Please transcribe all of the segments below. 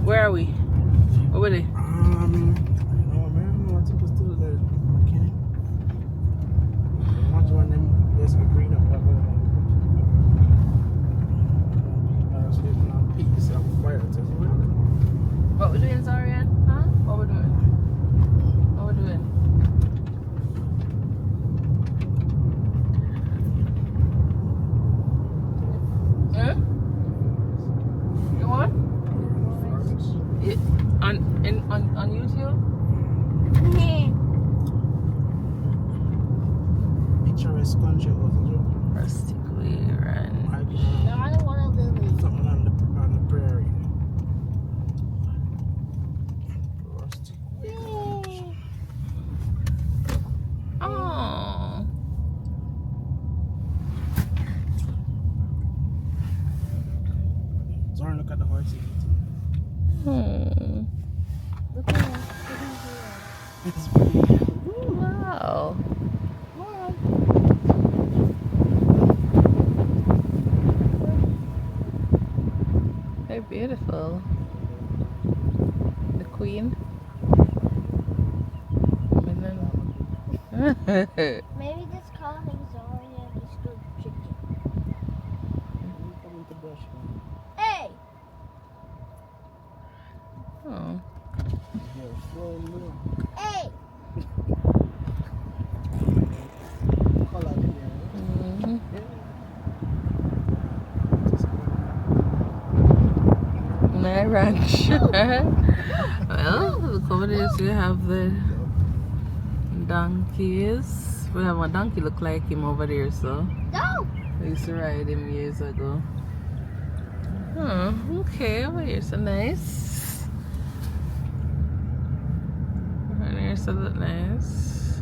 Where are we? Where were they? No, man. I think it's still there. McKinney. Watch one of them. There's a green up. What we doing, Zarian? Huh? What we doing? What we doing? Huh? You want? On YouTube? Picturesque country was a joke. Rustic Weir and No, I don't want to live. something on the prairie. Rustic Weir. oh. Zoran, look at the horse. Hmm. Look at that. It's pretty. Wow. They're beautiful. The queen. Maybe just call him Zoria and just go chicken. Hey! Oh. Hey! Mhm. My ranch. Well, look over there. So you have the donkeys. We have a donkey look like him over there, so No! I used to ride him years ago. Oh, okay. Over here, so nice. Over here, so look nice.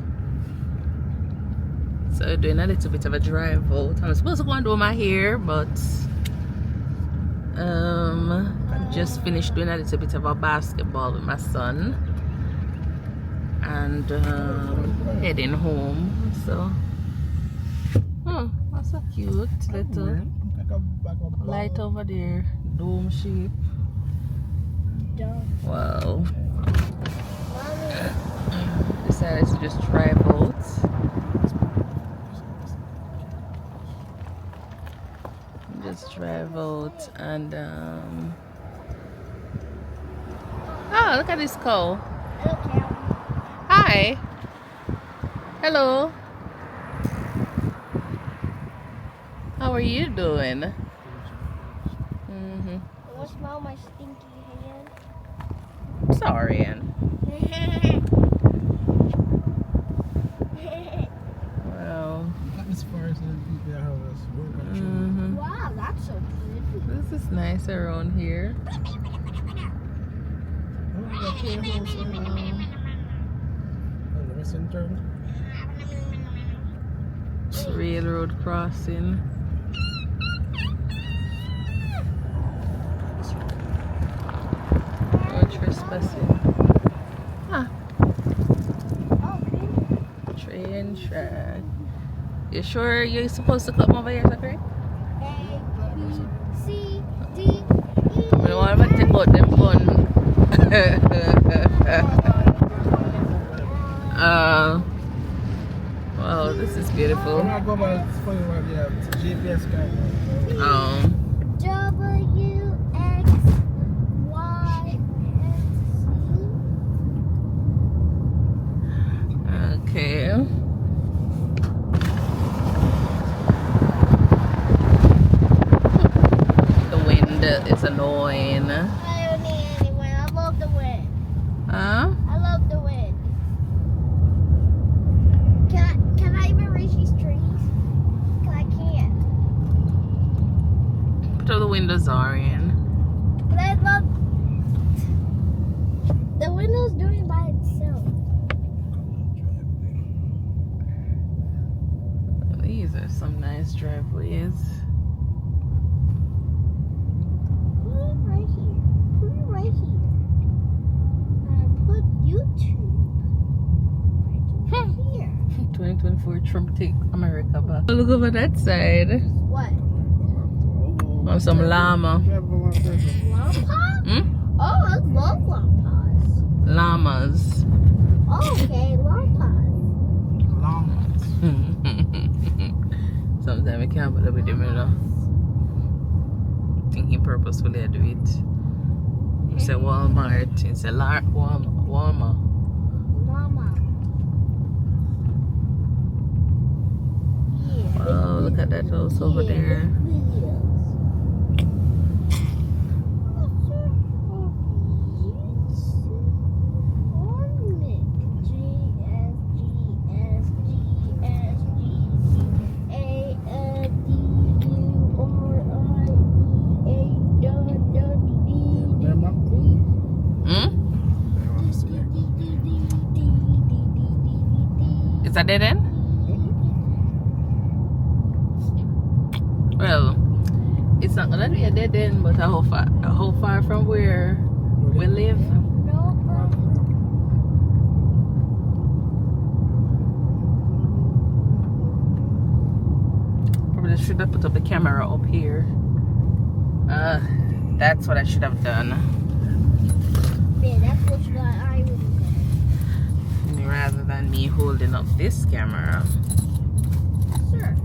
So doing a little bit of a drive out. I'm supposed to go and do my hair, but I just finished doing a little bit of a basketball with my son and heading home. So, oh, that's so cute. Little light over there, dome shape. Wow. Decided to just drive out. Just drive out and oh, look at this cow. Hello, cow. Hi. Hello. How are you doing? You want to smell my stinky hand? Sorry, Ann. Wow. As far as the people that have us work Wow, that's so pretty. This is nice around here. Western turn. Railroad crossing. No trespassing. Ah, Oh, train track. You sure you're supposed to come over here, Zachary? A, B, C, D, E. We don't want to take out them gun. Wow, this is beautiful. When I go by, it's funny when you have GPS guy. W, X, Y, and Z. Okay. The wind is annoying. I don't need any wind. I love the wind. Huh? I love the wind. Can I even reach these trees? Cause I can't. Put all the windows are in. But I love the window's doing it by itself. These are some nice driveways. Put it right here. Put it right here. And put YouTube right over here. 2024 Trump take America back. Look over that side. What? On some llama. Llama? Hmm? Oh, with him, you know. Thinking purposefully I do it. You say Walmart, it's a Walmart. Mama. Yeah. Oh, look at that house over there. Hmm? Is that dead end? Well, it's not gonna be a dead end, but how far from where we live? Probably should have put up the camera up here. That's what I should have done. Yeah, that's what I would have done. Rather than me holding up this camera. Sure.